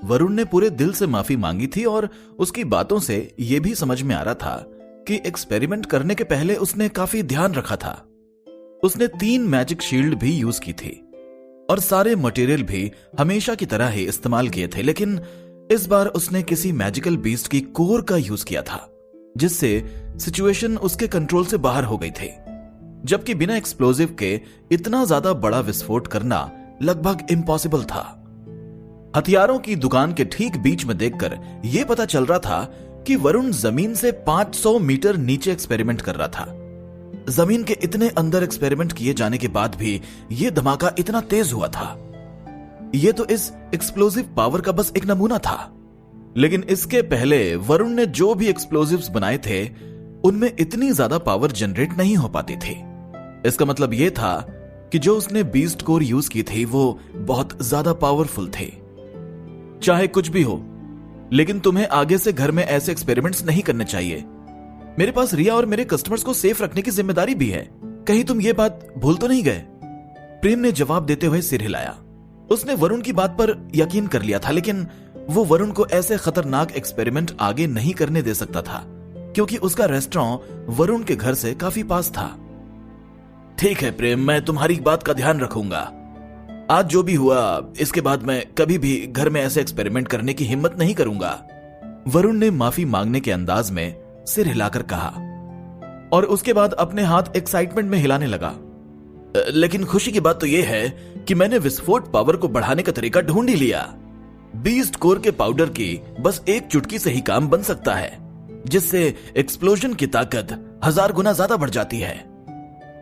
वरुण ने पूरे दिल से माफी मांगी थी और उसकी बातों से यह भी समझ में आ रहा था कि एक्सपेरिमेंट करने के पहले उसने काफी ध्यान रखा था। उसने 3 मैजिक शील्ड भी यूज की थी और सारे मटेरियल भी हमेशा की तरह ही इस्तेमाल किए थे, लेकिन इस बार उसने किसी मैजिकल बीस्ट की कोर का यूज किया था, जिससे सिचुएशन उसके कंट्रोल से बाहर हो गई थी। जबकि बिना एक्सप्लोजिव के इतना ज्यादा बड़ा विस्फोट करना लगभग इम्पॉसिबल था। हथियारों की दुकान के ठीक बीच में देखकर यह पता चल रहा था कि वरुण जमीन से 500 मीटर नीचे एक्सपेरिमेंट कर रहा था। जमीन के इतने अंदर एक्सपेरिमेंट किए जाने के बाद भी यह धमाका इतना तेज हुआ था। यह तो इस एक्सप्लोजिव पावर का बस एक नमूना था, लेकिन इसके पहले वरुण ने जो भी एक्सप्लोजिव्स बनाए थे उनमें इतनी ज्यादा पावर जनरेट नहीं हो पाती थी। इसका मतलब यह था कि जो उसने बीस्ट कोर यूज की थी वो बहुत ज्यादा पावरफुल थे। चाहे कुछ भी हो, लेकिन तुम्हें आगे से घर में ऐसे एक्सपेरिमेंट्स नहीं करने चाहिए। मेरे पास रिया और मेरे कस्टमर्स को सेफ रखने की जिम्मेदारी भी है। कहीं तुम ये बात भूल तो नहीं गए? प्रेम ने जवाब देते हुए सिर हिलाया। उसने वरुण की बात पर यकीन कर लिया था, लेकिन वो वरुण को ऐसे खतरनाक एक्सपेरिमेंट आगे नहीं करने दे सकता था, क्योंकि उसका रेस्टोरेंट वरुण के घर से काफी पास था। ठीक है प्रेम, मैं तुम्हारी बात का ध्यान रखूंगा। आज जो भी हुआ, इसके बाद मैं कभी भी घर में ऐसे एक्सपेरिमेंट करने की हिम्मत नहीं करूंगा। वरुण ने माफी मांगने के अंदाज में सिर हिलाकर कहा और उसके बाद अपने हाथ एक्साइटमेंट में हिलाने लगा। लेकिन खुशी की बात तो यह है कि मैंने विस्फोट पावर को बढ़ाने का तरीका ढूंढ ही लिया। बीस्ट कोर के पाउडर की बस एक चुटकी से ही काम बन सकता है, जिससे एक्सप्लोजन की ताकत 1000 गुना ज्यादा बढ़ जाती है।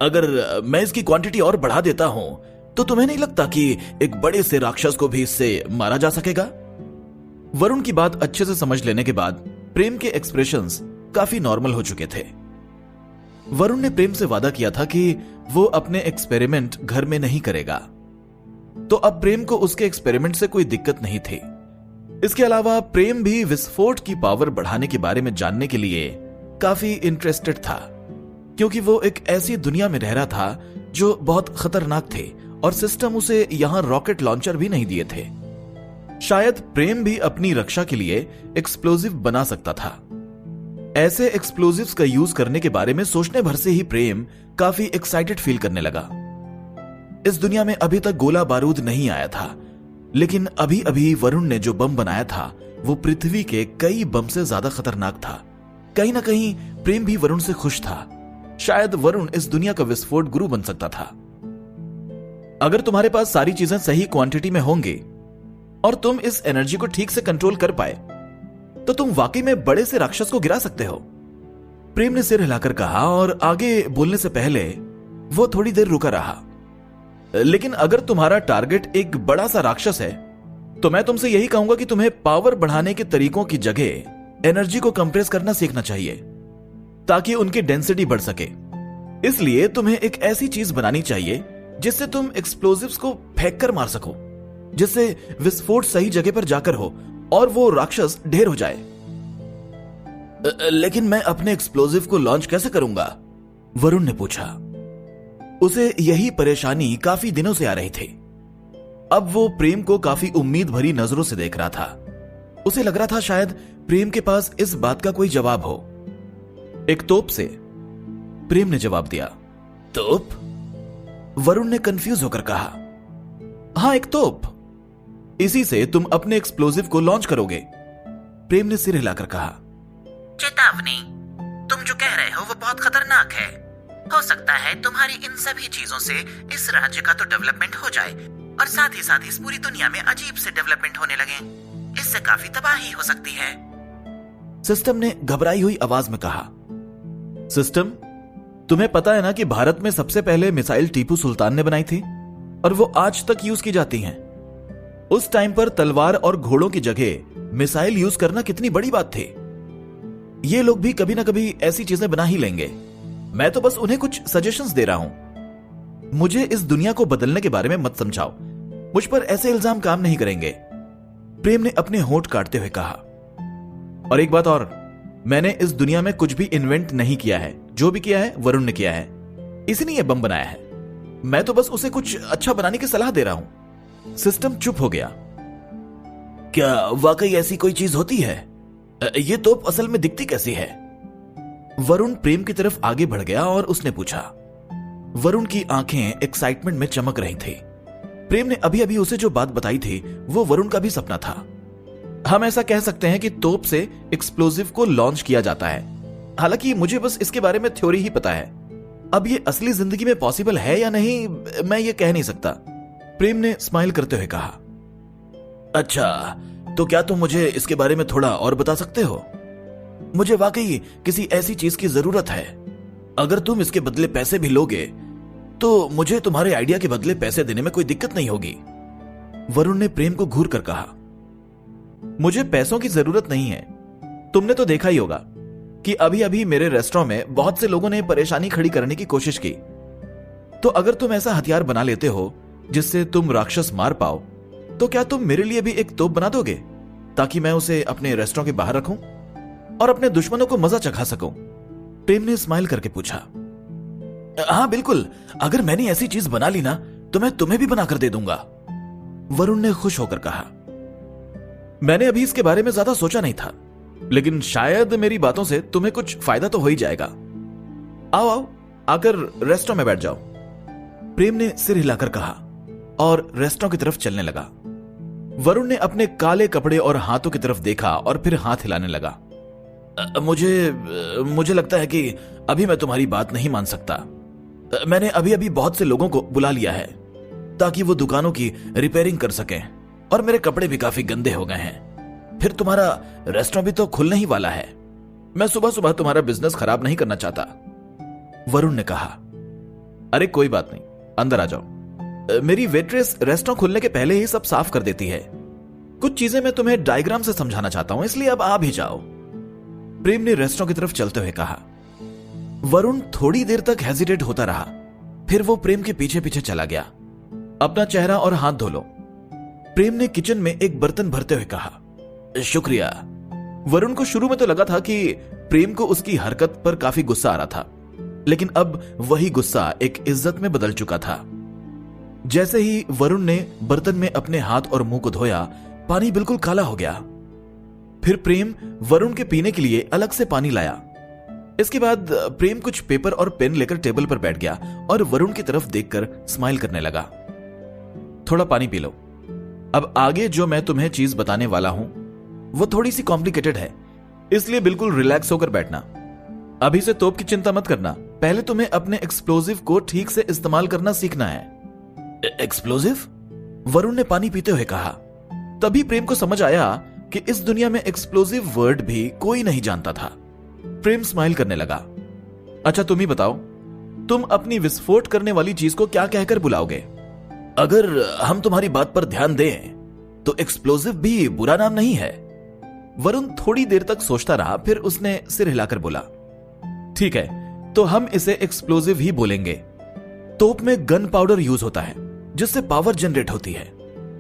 अगर मैं इसकी क्वांटिटी और बढ़ा देता हूं तो तुम्हें नहीं लगता कि एक बड़े से राक्षस को भी इससे मारा जा सकेगा? वरुण की बात अच्छे से समझ लेने के बाद प्रेम के एक्सप्रेशंस काफी नॉर्मल हो चुके थे। वरुण ने प्रेम से वादा किया था कि वो अपने एक्सपेरिमेंट घर में नहीं करेगा, तो अब प्रेम को उसके एक्सपेरिमेंट से कोई दिक्कत नहीं थी। इसके अलावा प्रेम भी विस्फोट की पावर बढ़ाने के बारे में जानने के लिए काफी इंटरेस्टेड था, क्योंकि वो एक ऐसी दुनिया में रह रहा था जो बहुत खतरनाक थे और सिस्टम उसे यहां रॉकेट लॉन्चर भी नहीं दिए थे। शायद प्रेम भी अपनी रक्षा के लिए एक्सप्लोजिव बना सकता था। ऐसे एक्सप्लोजिव्स का यूज करने के बारे में सोचने भर से ही प्रेम काफी एक्साइटेड फील करने लगा। इस दुनिया में अभी तक गोला बारूद नहीं आया था, लेकिन अभी अभी वरुण ने जो बम बनाया था वो पृथ्वी के कई बम से ज्यादा खतरनाक था। कहीं ना कहीं प्रेम भी वरुण से खुश था। शायद वरुण इस दुनिया का विस्फोट गुरु बन सकता था। अगर तुम्हारे पास सारी चीजें सही क्वांटिटी में होंगी और तुम इस एनर्जी को ठीक से कंट्रोल कर पाए तो तुम वाकई में बड़े से राक्षस को गिरा सकते हो। प्रेम ने सिर हिलाकर कहा और आगे बोलने से पहले वो थोड़ी देर रुका रहा। लेकिन अगर तुम्हारा टारगेट एक बड़ा सा राक्षस है तो मैं तुमसे यही कहूंगा कि तुम्हें पावर बढ़ाने के तरीकों की जगह एनर्जी को कंप्रेस करना सीखना चाहिए ताकि उनकी डेंसिटी बढ़ सके। इसलिए तुम्हें एक ऐसी चीज बनानी चाहिए जिससे तुम एक्सप्लोजिव्स को फेंक कर मार सको, जिससे विस्फोट सही जगह पर जाकर हो और वो राक्षस ढेर हो जाए। लेकिन मैं अपने एक्सप्लोजिव को लॉन्च कैसे करूंगा? वरुण ने पूछा। उसे यही परेशानी काफी दिनों से आ रही थी। अब वो प्रेम को काफी उम्मीद भरी नजरों से देख रहा था। उसे लग रहा था शायद प्रेम के पास इस बात का कोई जवाब हो। एक तोप से, प्रेम ने जवाब दिया। तोप? वरुण ने कंफ्यूज होकर कहा। हां, एक तोप। इसी से तुम अपने एक्सप्लोजिव को लॉन्च करोगे, प्रेम ने सिर हिलाकर कहा। चेतावनी, तुम जो कह रहे हो वो बहुत खतरनाक है। हो सकता है तुम्हारी इन सभी चीजों से इस राज्य का तो डेवलपमेंट हो जाए और साथ ही साथ इस पूरी दुनिया में अजीब से डेवलपमेंट होने लगे। इससे काफी तबाही हो सकती है, सिस्टम ने घबराई हुई आवाज में कहा। सिस्टम, तुम्हें पता है ना कि भारत में सबसे पहले मिसाइल टीपू सुल्तान ने बनाई थी और वो आज तक यूज की जाती हैं। उस टाइम पर तलवार और घोड़ों की जगह मिसाइल यूज करना कितनी बड़ी बात थी। ये लोग भी कभी ना कभी ऐसी चीजें बना ही लेंगे। मैं तो बस उन्हें कुछ सजेशंस दे रहा हूं। मुझे इस दुनिया को बदलने के बारे में मत समझाओ। मुझ पर ऐसे इल्जाम काम नहीं करेंगे, प्रेम ने अपने होंठ काटते हुए कहा। और एक बात और, मैंने इस दुनिया में कुछ भी इन्वेंट नहीं किया है। जो भी किया है वरुण ने किया है। इसी ने यह बम बनाया है। मैं तो बस उसे कुछ अच्छा बनाने की सलाह दे रहा हूं। सिस्टम चुप हो गया। क्या वाकई ऐसी कोई चीज होती है? ये तोप असल में दिखती कैसी है? वरुण प्रेम की तरफ आगे बढ़ गया और उसने पूछा। वरुण की आंखें एक्साइटमेंट में चमक रही थी। प्रेम ने अभी अभी उसे जो बात बताई थी वो वरुण का भी सपना था। हम ऐसा कह सकते हैं कि तोप से एक्सप्लोजिव को लॉन्च किया जाता है। हालांकि मुझे बस इसके बारे में थ्योरी ही पता है। अब ये असली जिंदगी में पॉसिबल है या नहीं, मैं ये कह नहीं सकता। प्रेम ने स्माइल करते हुए कहा। अच्छा, तो क्या तुम मुझे इसके बारे में थोड़ा और बता सकते हो? मुझे वाकई किसी ऐसी चीज की जरूरत है। अगर तुम इसके बदले पैसे भी लोगे तो मुझे तुम्हारे आइडिया के बदले पैसे देने में कोई दिक्कत नहीं होगी। वरुण ने प्रेम को घूर कर कहा। मुझे पैसों की जरूरत नहीं है। तुमने तो देखा ही होगा कि अभी अभी मेरे रेस्टोरेंट में बहुत से लोगों ने परेशानी खड़ी करने की कोशिश की। तो अगर तुम ऐसा हथियार बना लेते हो जिससे तुम राक्षस मार पाओ, तो क्या तुम मेरे लिए भी एक तोप बना दोगे ताकि मैं उसे अपने रेस्टोरेंट के बाहर रखूं और अपने दुश्मनों को मजा चखा सकूं? प्रेम ने स्माइल करके पूछा। हाँ बिल्कुल, अगर मैंने ऐसी चीज बना ली ना तो मैं तुम्हें भी बनाकर दे दूंगा, वरुण ने खुश होकर कहा। मैंने अभी इसके बारे में ज्यादा सोचा नहीं था, लेकिन शायद मेरी बातों से तुम्हें कुछ फायदा तो हो ही जाएगा। आओ आओ, आकर रेस्टोरेंट में बैठ जाओ, प्रेम ने सिर हिलाकर कहा और रेस्टोरेंट की तरफ चलने लगा। वरुण ने अपने काले कपड़े और हाथों की तरफ देखा और फिर हाथ हिलाने लगा। मुझे लगता है कि अभी मैं तुम्हारी बात नहीं मान सकता। मैंने अभी अभी बहुत से लोगों को बुला लिया है ताकि वो दुकानों की रिपेयरिंग कर सकें, और मेरे कपड़े भी काफी गंदे हो गए हैं। फिर तुम्हारा रेस्टोरेंट भी तो खुलने ही वाला है। मैं सुबह सुबह तुम्हारा बिजनेस खराब नहीं करना चाहता, वरुण ने कहा। अरे कोई बात नहीं, अंदर आ जाओ। मेरी वेट्रेस रेस्टोरेंट खुलने के पहले ही सब साफ कर देती है। कुछ चीजें मैं तुम्हें डायग्राम से समझाना चाहता हूं, इसलिए अब आ भी जाओ, प्रेम ने रेस्टोरेंट की तरफ चलते हुए कहा। वरुण थोड़ी देर तक हेजिटेट होता रहा, फिर वो प्रेम के पीछे पीछे चला गया। अपना चेहरा और हाथ धो लो, प्रेम ने किचन में एक बर्तन भरते हुए कहा। शुक्रिया। वरुण को शुरू में तो लगा था कि प्रेम को उसकी हरकत पर काफी गुस्सा आ रहा था, लेकिन अब वही गुस्सा एक इज्जत में बदल चुका था। जैसे ही वरुण ने बर्तन में अपने हाथ और मुंह को धोया, पानी बिल्कुल काला हो गया। फिर प्रेम वरुण के पीने के लिए अलग से पानी लाया। इसके बाद प्रेम कुछ पेपर और पेन लेकर टेबल पर बैठ गया और वरुण की तरफ देखकर स्माइल करने लगा। थोड़ा पानी पी लो। अब आगे जो मैं तुम्हें चीज बताने वाला हूं वो थोड़ी सी कॉम्प्लिकेटेड है, इसलिए बिल्कुल रिलैक्स होकर बैठना। अभी से तोप की चिंता मत करना, पहले तुम्हें अपने एक्सप्लोजिव को ठीक से इस्तेमाल करना सीखना है। एक्सप्लोजिव? वरुण ने पानी पीते हुए कहा। तभी प्रेम को समझ आया कि इस दुनिया में एक्सप्लोजिव वर्ड भी कोई नहीं जानता था। प्रेम स्माइल करने लगा। अच्छा तुम ही बताओ, तुम अपनी विस्फोट करने वाली चीज को क्या कहकर बुलाओगे? अगर हम तुम्हारी बात पर ध्यान दें तो एक्सप्लोजिव भी बुरा नाम नहीं है। वरुण थोड़ी देर तक सोचता रहा, फिर उसने सिर हिलाकर बोला। ठीक है, तो हम इसे एक्सप्लोजिव ही बोलेंगे। तोप में गन पाउडर यूज होता है जिससे पावर जनरेट होती है,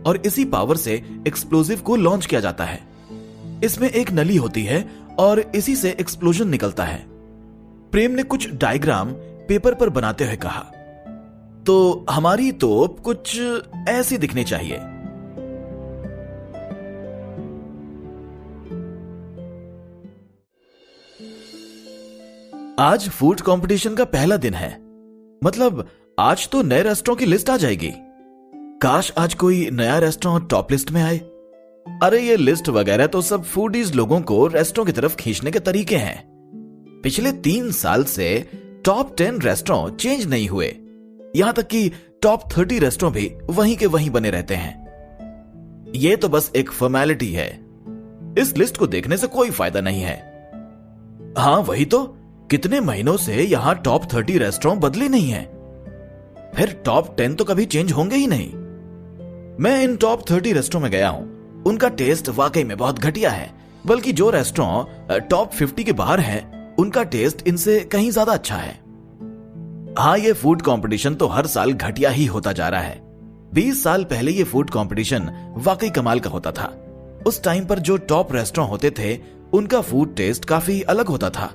और इसी पावर से एक्सप्लोजिव को लॉन्च किया जाता है। इसमें एक नली होती है और इसी से एक्सप्लोजन निकलता है। प्रेम ने कुछ डायग्राम पेपर पर बनाते हुए कहा। तो हमारी तोप कुछ ऐसी दिखनी चाहिए। आज फूड कंपटीशन का पहला दिन है, मतलब आज तो नए रेस्टोरेंट की लिस्ट आ जाएगी। काश आज कोई नया रेस्टोरेंट टॉप लिस्ट में आए। अरे ये लिस्ट वगैरह तो सब फूडीज लोगों को रेस्टोरेंट की तरफ खींचने के तरीके हैं। पिछले 3 साल से टॉप 10 रेस्टोरेंट चेंज नहीं हुए, यहां तक कि टॉप 30 रेस्टोरेंट भी वहीं के वहीं बने रहते हैं। ये तो बस एक फॉर्मेलिटी है, इस लिस्ट को देखने से कोई फायदा नहीं है। हाँ वही तो, कितने महीनों से यहां टॉप 30 रेस्टोरेंट बदले नहीं है, फिर टॉप 10 तो कभी चेंज होंगे ही नहीं। मैं इन टॉप 30 रेस्टोरेंट में गया हूं, उनका टेस्ट वाकई में बहुत घटिया है, बल्कि जो रेस्टोरेंट टॉप 50 के बाहर हैं, उनका टेस्ट इनसे कहीं ज्यादा अच्छा है। हाँ ये फूड कंपटीशन तो हर साल घटिया ही होता जा रहा है। 20 साल पहले ये फूड कंपटीशन वाकई कमाल का होता था। उस टाइम पर जो टॉप रेस्टोरेंट होते थे उनका फूड टेस्ट काफी अलग होता था,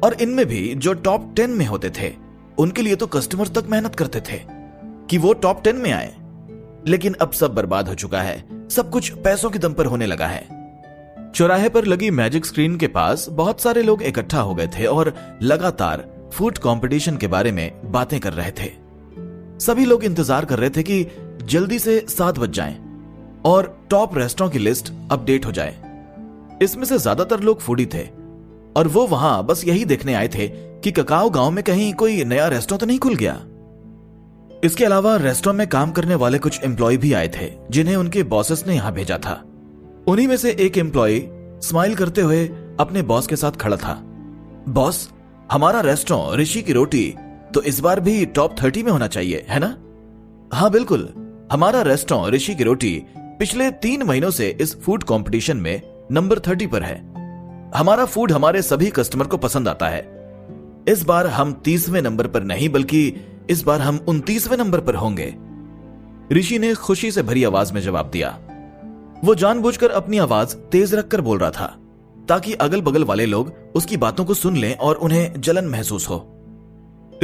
और इनमें भी जो टॉप 10 में होते थे उनके लिए तो कस्टमर तक मेहनत करते थे कि वो टॉप 10 में आए। लेकिन अब सब बर्बाद हो चुका है, सब कुछ पैसों के दम पर होने लगा है। चौराहे पर लगी मैजिक स्क्रीन के पास बहुत सारे लोग इकट्ठा हो गए थे और लगातार फूड कंपटीशन के बारे में बातें कर रहे थे। सभी लोग इंतजार कर रहे थे कि जल्दी से 7 बज जाएं और टॉप रेस्टोरेंट की लिस्ट अपडेट हो जाए। इसमें से ज्यादातर लोग फूडी थे और वो वहां बस यही देखने आए थे कि ककाओ गांव में कहीं कोई नया रेस्टोरेंट तो नहीं खुल गया। इसके अलावा रेस्टोरेंट में काम करने वाले कुछ एम्प्लॉय भी आए थे जिन्हें उनके बॉसेस ने यहां भेजा था। उन्हीं में से एक एम्प्लॉय स्माइल करते हुए अपने बॉस के साथ खड़ा था। बॉस, हमारा रेस्टोरेंट ऋषि की रोटी तो इस बार भी टॉप 30 में होना चाहिए, है ना? हाँ बिल्कुल, हमारा रेस्टोरेंट ऋषि की रोटी पिछले 3 महीनों से इस फूड कंपटीशन में नंबर 30 पर है। हमारा फूड हमारे सभी कस्टमर को पसंद आता है। इस बार हम 30वें नंबर पर नहीं बल्कि इस बार हम 29वें नंबर पर होंगे। ऋषि ने खुशी से भरी आवाज में जवाब दिया। वो जानबूझकर अपनी आवाज तेज रखकर बोल रहा था ताकि अगल बगल वाले लोग उसकी बातों को सुन लें और उन्हें जलन महसूस हो।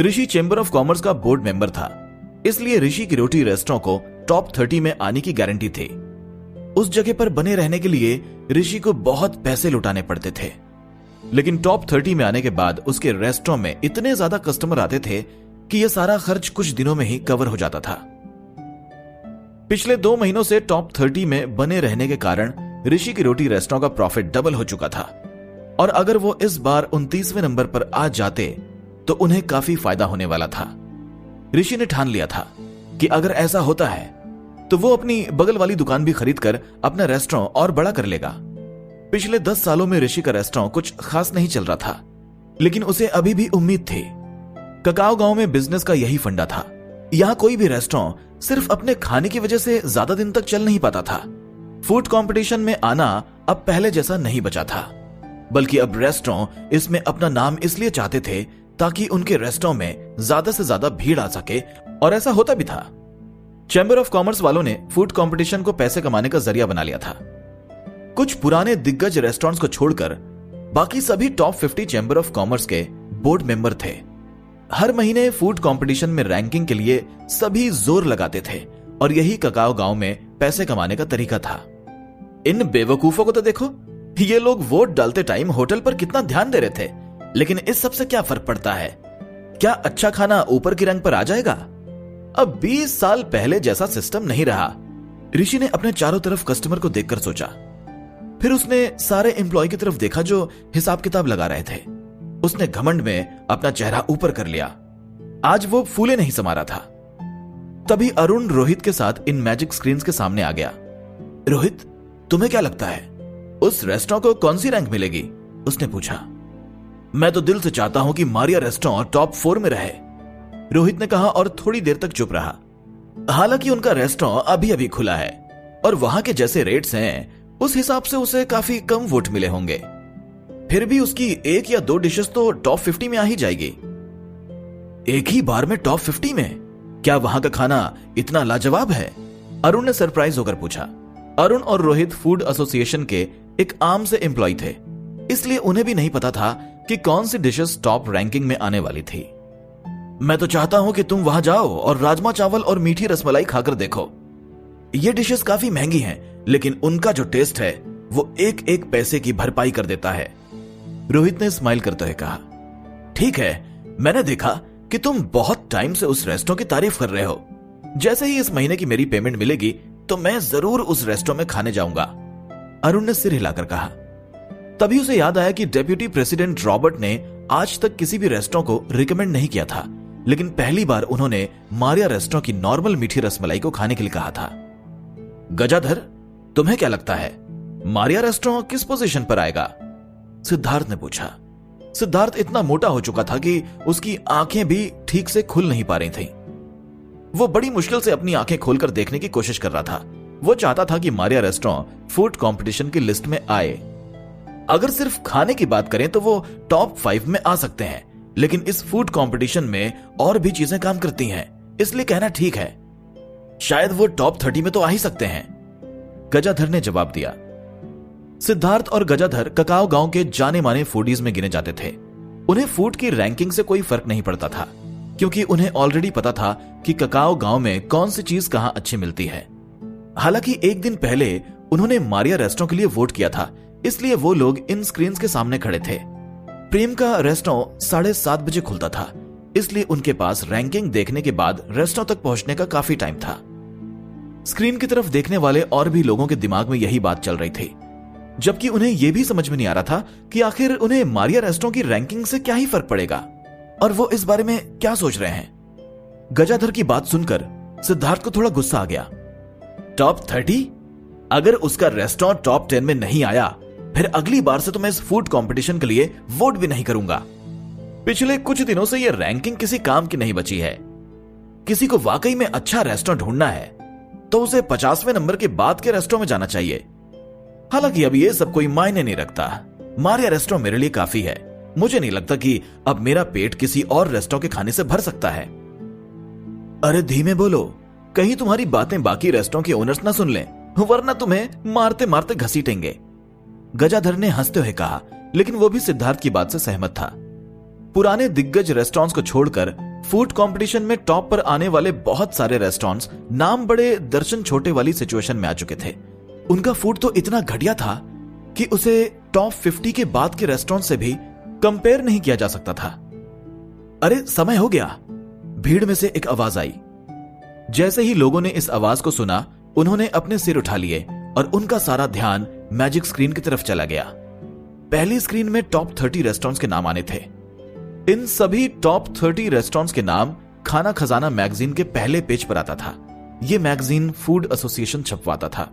ऋषि चेंबर ऑफ कॉमर्स का बोर्ड मेंबर था, इसलिए ऋषि की रोटी रेस्टोरेंट को टॉप 30 में आने की गारंटी थी। उस जगह पर बने रहने के लिए ऋषि को बहुत पैसे लुटाने पड़ते थे, लेकिन टॉप 30 में आने के बाद उसके रेस्टोरेंट में इतने ज्यादा कस्टमर आते थे कि यह सारा खर्च कुछ दिनों में ही कवर हो जाता था। पिछले 2 महीनों से टॉप 30 में बने रहने के कारण ऋषि की रोटी रेस्टोरेंट का प्रॉफिट डबल हो चुका था और अगर वो इस बार 29वें नंबर पर आ जाते तो उन्हें काफी फायदा होने वाला था। ऋषि ने ठान लिया था कि अगर ऐसा होता है तो वो अपनी बगल वाली दुकान भी खरीदकर अपना रेस्टोरेंट और बड़ा कर लेगा। पिछले 10 सालों में ऋषि का रेस्टोरेंट कुछ खास नहीं चल रहा था, लेकिन उसे अभी भी उम्मीद थी। ककाओ गांव में बिजनेस का यही फंडा था। यहां कोई भी रेस्टोरेंट सिर्फ अपने खाने की वजह से ज्यादा दिन तक चल नहीं पाता था। फूड कंपटीशन में आना अब पहले जैसा नहीं बचा था, बल्कि अब रेस्टोरेंट इसमें अपना नाम इसलिए चाहते थे ताकि उनके रेस्टोरेंट में ज्यादा से ज्यादा भीड़ आ सके, और ऐसा होता भी था। चैम्बर ऑफ कॉमर्स वालों ने फूड कंपटीशन को पैसे कमाने का जरिया बना लिया था। कुछ पुराने दिग्गज रेस्टोरेंट्स को छोड़कर बाकी सभी टॉप 50 चैम्बर ऑफ कॉमर्स के बोर्ड मेंबर थे। हर महीने फूड कंपटीशन में रैंकिंग के लिए सभी जोर लगाते थे और यही ककाओ गांव में पैसे कमाने का तरीका था। इन बेवकूफों को तो देखो, ये लोग वोट डालते टाइम होटल पर कितना ध्यान दे रहे थे, लेकिन इस सब से क्या फर्क पड़ता है? क्या अच्छा खाना ऊपर की रैंक पर आ जाएगा? अब 20 साल पहले जैसा सिस्टम नहीं रहा। ऋषि ने अपने चारों तरफ कस्टमर को देखकर सोचा, फिर उसने सारे एम्प्लॉय की तरफ देखा जो हिसाब किताब लगा रहे थे। उसने घमंड में अपना चेहरा ऊपर कर लिया। आज वो फूले नहीं समा रहा था। तभी अरुण रोहित के साथ इन मैजिक स्क्रीन्स के सामने आ गया। रोहित, तुम्हें क्या लगता है उस रेस्टोरेंट को कौन सी रैंक मिलेगी? उसने पूछा। मैं तो दिल से चाहता हूं कि मारिया रेस्टोरेंट टॉप 4 में रहे, रोहित ने कहा और थोड़ी देर तक चुप रहा। हालांकि उनका रेस्टोरेंट अभी अभी खुला है और वहां के जैसे रेट्स हैं, उस हिसाब से उसे काफी कम वोट मिले होंगे। फिर भी उसकी 1 या 2 डिशेस तो टॉप 50 में आ ही जाएगी। एक ही बार में टॉप 50 में? क्या वहां का खाना इतना लाजवाब है? अरुण ने सरप्राइज होकर पूछा। अरुण और रोहित फूड एसोसिएशन के एक आम से एम्प्लॉय थे, इसलिए उन्हें भी नहीं पता था कि कौन सी डिशेस टॉप रैंकिंग में आने वाली थी। मैं तो चाहता हूं कि तुम वहां जाओ और राजमा चावल और मीठी रसमलाई खाकर देखो। ये डिशेस काफी महंगी हैं, लेकिन उनका जो टेस्ट है वो एक एक पैसे की भरपाई कर देता है, रोहित ने स्माइल करते हुए कहा। ठीक है, मैंने देखा कि तुम बहुत टाइम से उस रेस्टोरेंट की तारीफ कर रहे हो। जैसे ही इस महीने की मेरी पेमेंट मिलेगी तो मैं जरूर उस रेस्टोरेंट में खाने जाऊंगा, अरुण ने सिर हिलाकर कहा। तभी उसे याद आया कि डेप्यूटी प्रेसिडेंट रॉबर्ट ने आज तक किसी भी रेस्टोरेंट को रिकमेंड नहीं किया था, लेकिन पहली बार उन्होंने मारिया रेस्टोरेंट की नॉर्मल मीठी रसमलाई को खाने के लिए कहा था। गजाधर, तुम्हें क्या लगता है मारिया रेस्टोरेंट किस पोजीशन पर आएगा? सिद्धार्थ ने पूछा। सिद्धार्थ इतना मोटा हो चुका था कि उसकी आंखें भी ठीक से खुल नहीं पा रही थीं। वो बड़ी मुश्किल से अपनी आंखें खोलकर देखने की कोशिश कर रहा था। वो चाहता था कि मारिया रेस्टोरेंट फूड कंपटीशन की लिस्ट में आए। अगर सिर्फ खाने की बात करें तो वो टॉप 5 में आ सकते हैं, लेकिन इस फूड कंपटीशन में और भी चीजें काम करती हैं, इसलिए कहना ठीक है। शायद वो टॉप 30 में तो आ ही सकते हैं, गजाधर ने जवाब दिया। सिद्धार्थ और गजाधर ककाओ गांव के जाने माने फूडीज में गिने जाते थे। उन्हें फूड की रैंकिंग से कोई फर्क नहीं पड़ता था, क्योंकि उन्हें ऑलरेडी पता था कि ककाओ गांव में कौन सी चीज कहां अच्छी मिलती है। हालांकि एक दिन पहले उन्होंने मारिया रेस्टोरेंट के लिए वोट किया था, इसलिए वो लोग इन स्क्रीन्स के सामने खड़े थे। प्रेम का रेस्टोरेंट 7:30 बजे खुलता था, इसलिए उनके पास रैंकिंग देखने के बाद रेस्टोरेंट तक पहुंचने का काफी टाइम था। स्क्रीन की तरफ देखने वाले और भी लोगों के दिमाग में यही बात चल रही थी, जबकि उन्हें यह भी समझ में नहीं आ रहा था कि आखिर उन्हें मारिया रेस्टोरेंट की रैंकिंग से क्या ही फर्क पड़ेगा और वो इस बारे में क्या सोच रहे हैं। गजाधर की बात सुनकर सिद्धार्थ को थोड़ा गुस्सा आ गया। टॉप 30? अगर उसका रेस्टोरेंट टॉप 10 में नहीं आया, फिर अगली बार से तो मैं इस फूड कंपटीशन के लिए वोट भी नहीं करूंगा। पिछले कुछ दिनों से यह रैंकिंग किसी काम की नहीं बची है। किसी को वाकई में अच्छा रेस्टोरेंट ढूंढना है तो उसे 50वें नंबर के बाद के रेस्टोरेंट में जाना चाहिए। हालांकि अब यह सब कोई मायने नहीं रखता। मारिया रेस्टोरेंट मेरे लिए काफी है। मुझे नहीं लगता कि अब मेरा पेट किसी और रेस्टोरेंट के खाने से भर सकता है। अरे धीमे बोलो, कहीं तुम्हारी बातें बाकी रेस्टोरेंट के ओनर्स ना सुन लें, वरना तुम्हें मारते मारते घसीटेंगे। गजाधर ने हंसते हुए कहा, लेकिन वो भी सिद्धार्थ की बात से सहमत था। पुराने दिग्गज रेस्टोरेंट्स को छोड़कर फूड कंपटीशन में टॉप पर आने वाले बहुत सारे रेस्टोरेंट्स नाम बड़े दर्शन छोटे वाली सिचुएशन में आ चुके थे। उनका फूड तो इतना घटिया था कि उसे टॉप 50 के बाद के रेस्टोरेंट से भी कंपेयर नहीं किया जा सकता था। अरे समय हो गया, भीड़ में से एक आवाज आई। जैसे ही लोगों ने इस आवाज को सुना, उन्होंने अपने सिर उठा लिए और उनका सारा ध्यान मैजिक स्क्रीन की तरफ चला गया। पहली स्क्रीन में टॉप 30 रेस्टोरेंट्स के नाम आने थे। इन सभी टॉप 30 रेस्टोरेंट्स के नाम खाना खजाना मैगजीन के पहले पेज पर आता था। यह मैगजीन फूड एसोसिएशन छपवाता था।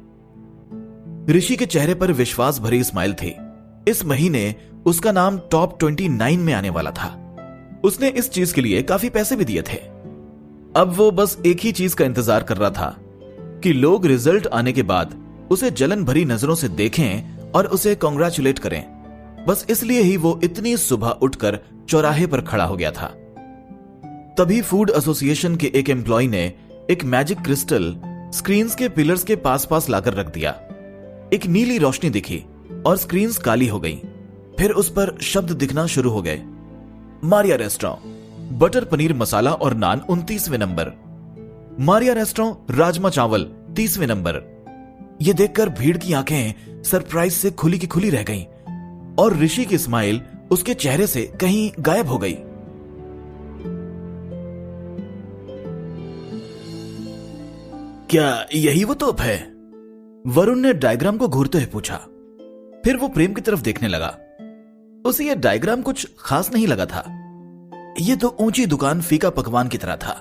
ऋषि के चेहरे पर विश्वास भरी स्माइल थी। इस महीने उसका नाम टॉप 29 में आने वाला था। उसने इस चीज के लिए काफी पैसे भी दिए थे। अब वो बस एक ही चीज का इंतजार कर रहा था कि लोग रिजल्ट आने के बाद उसे जलन भरी नजरों से देखें और उसे कांग्रेचुलेट करें। बस इसलिए ही वो इतनी सुबह उठकर चौराहे पर खड़ा हो गया था। तभी फूड एसोसिएशन के एक एम्प्लॉय ने एक मैजिक क्रिस्टल स्क्रीन्स के पिलर्स के पास पास लाकर रख दिया। एक नीली रोशनी दिखी और स्क्रीन्स काली हो गई। फिर उस पर शब्द दिखना शुरू हो गए। मारिया रेस्टोरेंट बटर पनीर मसाला और नान 29वें नंबर, मारिया रेस्टोरेंट राजमा चावल 30वें नंबर। यह देखकर भीड़ की आंखें सरप्राइज से खुली की खुली रह गईं और ऋषि की स्माइल उसके चेहरे से कहीं गायब हो गई। क्या यही वो तोप है? वरुण ने डायग्राम को घूरते हुए पूछा। फिर वो प्रेम की तरफ देखने लगा। उसे यह डायग्राम कुछ खास नहीं लगा था। यह तो ऊंची दुकान फीका पकवान की तरह था।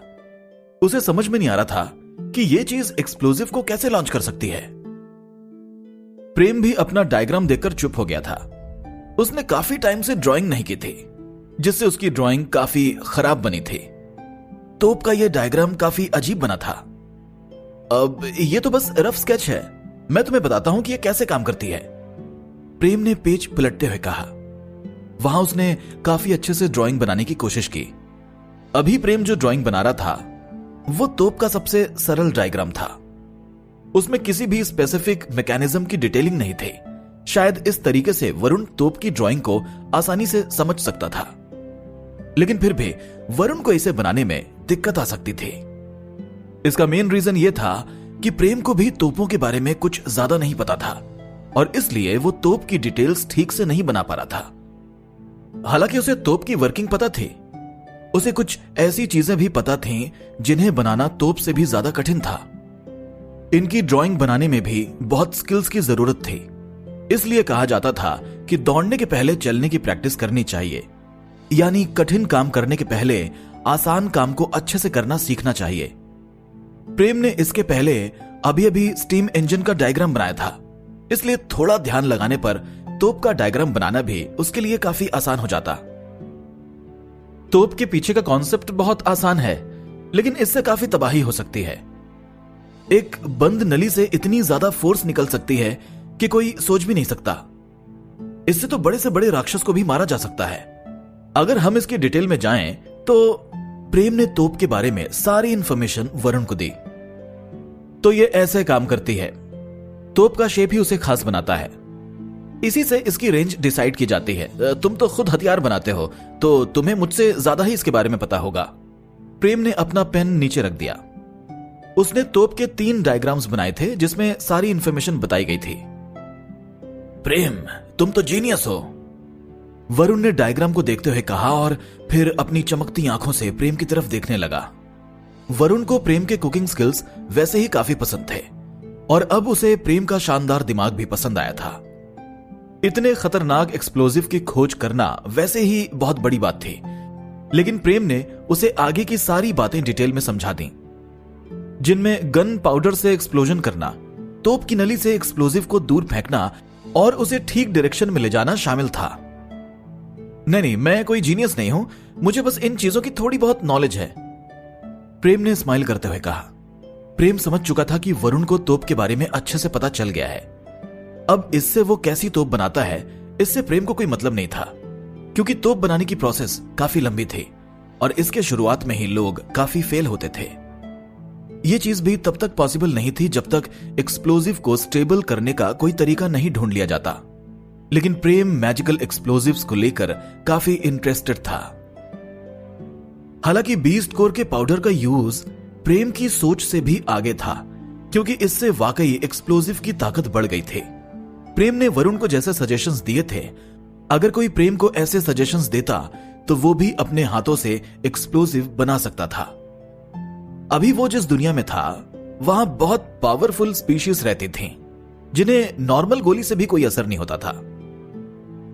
उसे समझ में नहीं आ रहा था कि यह चीज एक्सप्लोजिव को कैसे लॉन्च कर सकती है। प्रेम भी अपना डायग्राम देखकर चुप हो गया था। उसने काफी टाइम से ड्राइंग नहीं की थी, जिससे उसकी ड्राइंग काफी खराब बनी थी। तोप का यह डायग्राम काफी अजीब बना था। अब यह तो बस रफ स्केच है, मैं तुम्हें बताता हूं कि यह कैसे काम करती है, प्रेम ने पेज पलटते हुए कहा। वहां उसने काफी अच्छे से ड्राइंग बनाने की कोशिश की। अभी प्रेम जो ड्राइंग बना रहा था वो तोप का सबसे सरल डायग्राम था। उसमें किसी भी स्पेसिफिक मैकेनिज्म की डिटेलिंग नहीं थी। शायद इस तरीके से वरुण तोप की ड्राइंग को आसानी से समझ सकता था, लेकिन फिर भी वरुण को इसे बनाने में दिक्कत आ सकती थी। इसका मेन रीजन यह था कि प्रेम को भी तोपों के बारे में कुछ ज्यादा नहीं पता था और इसलिए वो तोप की डिटेल्स ठीक से नहीं बना पा रहा था। हालांकि उसे तोप की वर्किंग पता थी। उसे कुछ ऐसी चीजें भी पता थीं जिन्हें बनाना तोप से भी ज्यादा कठिन था। इनकी ड्राइंग बनाने में भी बहुत स्किल्स की जरूरत थी। इसलिए कहा जाता था कि दौड़ने के पहले चलने की प्रैक्टिस करनी चाहिए, यानी कठिन काम करने के पहले आसान काम को अच्छे से करना सीखना चाहिए। प्रेम ने इसके पहले अभी अभी स्टीम इंजन का डायग्राम बनाया था, इसलिए थोड़ा ध्यान लगाने पर तोप का डायग्राम बनाना भी उसके लिए काफी आसान हो जाता। तोप के पीछे का कॉन्सेप्ट बहुत आसान है, लेकिन इससे काफी तबाही हो सकती है। एक बंद नली से इतनी ज्यादा फोर्स निकल सकती है कि कोई सोच भी नहीं सकता। इससे तो बड़े से बड़े राक्षस को भी मारा जा सकता है। अगर हम इसकी डिटेल में जाएं तो प्रेम ने तोप के बारे में सारी इंफॉर्मेशन वरुण को दी। तो ये ऐसे काम करती है। तोप का शेप ही उसे खास बनाता है। इसी से इसकी रेंज डिसाइड की जाती है। तुम तो खुद हथियार बनाते हो, तो तुम्हें मुझसे ज्यादा ही इसके बारे में पता होगा। प्रेम ने अपना पेन नीचे रख दिया। उसने तोप के 3 डायग्राम्स बनाए थे जिसमें सारी इंफॉर्मेशन बताई गई थी। प्रेम, तुम तो जीनियस हो, वरुण ने डायग्राम को देखते हुए कहा और फिर अपनी चमकती आंखों से प्रेम की तरफ देखने लगा। वरुण को प्रेम के कुकिंग स्किल्स वैसे ही काफी पसंद थे और अब उसे प्रेम का शानदार दिमाग भी पसंद आया था। इतने खतरनाक एक्सप्लोजिव की खोज करना वैसे ही बहुत बड़ी बात थी, लेकिन प्रेम ने उसे आगे की सारी बातें डिटेल में समझा दी, जिनमें गन पाउडर से एक्सप्लोजन करना, तोप की नली से एक्सप्लोजिव को दूर फेंकना और उसे ठीक डायरेक्शन में ले जाना शामिल था। नहीं, मैं कोई जीनियस नहीं हूं, मुझे बस इन चीजों की थोड़ी बहुत नॉलेज है, प्रेम ने स्माइल करते हुए कहा। प्रेम समझ चुका था कि वरुण को तोप के बारे में अच्छे से पता चल गया है। अब इससे वो कैसी तोप बनाता है, इससे प्रेम को कोई मतलब नहीं था, क्योंकि तोप बनाने की प्रोसेस काफी लंबी थी और इसके शुरुआत में ही लोग काफी फेल होते थे। यह चीज भी तब तक पॉसिबल नहीं थी जब तक एक्सप्लोजिव को स्टेबल करने का कोई तरीका नहीं ढूंढ लिया जाता। लेकिन प्रेम मैजिकल एक्सप्लोजिव्स को लेकर काफी इंटरेस्टेड था। हालांकि बीस्ट कोर के पाउडर का यूज प्रेम की सोच से भी आगे था, क्योंकि इससे वाकई एक्सप्लोजिव की ताकत बढ़ गई थी। प्रेम ने वरुण को जैसे सजेशंस दिए थे, अगर कोई प्रेम को ऐसे सजेशंस देता तो वो भी अपने हाथों से एक्सप्लोजिव बना सकता था। अभी वो जिस दुनिया में था वहां बहुत पावरफुल स्पीशीज रहती थीं, जिन्हें नॉर्मल गोली से भी कोई असर नहीं होता था।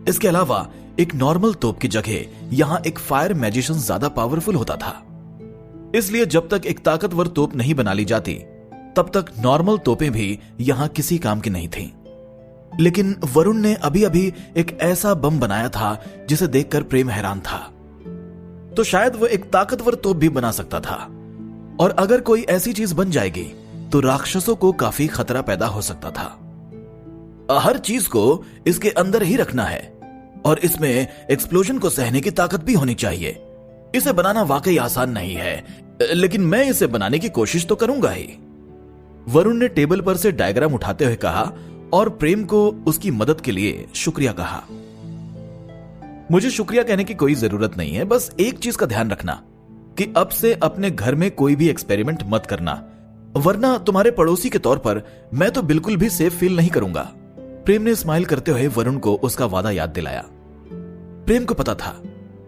इसके अलावा एक नॉर्मल तोप की जगह यहां एक फायर मैजिशियन ज्यादा पावरफुल होता था। इसलिए जब तक एक ताकतवर तोप नहीं बना ली जाती तब तक नॉर्मल तोपें भी यहां किसी काम की नहीं थीं। लेकिन वरुण ने अभी अभी एक ऐसा बम बनाया था जिसे देखकर प्रेम हैरान था। तो शायद वो एक ताकतवर तोप भी बना सकता था, और अगर कोई ऐसी चीज बन जाएगी तो राक्षसों को काफी खतरा पैदा हो सकता था। हर चीज को इसके अंदर ही रखना है और इसमें एक्सप्लोजन को सहने की ताकत भी होनी चाहिए। इसे बनाना वाकई आसान नहीं है, लेकिन मैं इसे बनाने की कोशिश तो करूंगा ही, वरुण ने टेबल पर से डायग्राम उठाते हुए कहा और प्रेम को उसकी मदद के लिए शुक्रिया कहा। मुझे शुक्रिया कहने की कोई जरूरत नहीं है, बस एक चीज का ध्यान रखना कि अब से अपने घर में कोई भी एक्सपेरिमेंट मत करना, वरना तुम्हारे पड़ोसी के तौर पर मैं तो बिल्कुल भी सेफ फील नहीं करूंगा। प्रेम ने स्माइल करते हुए वरुण को उसका वादा याद दिलाया। प्रेम को पता था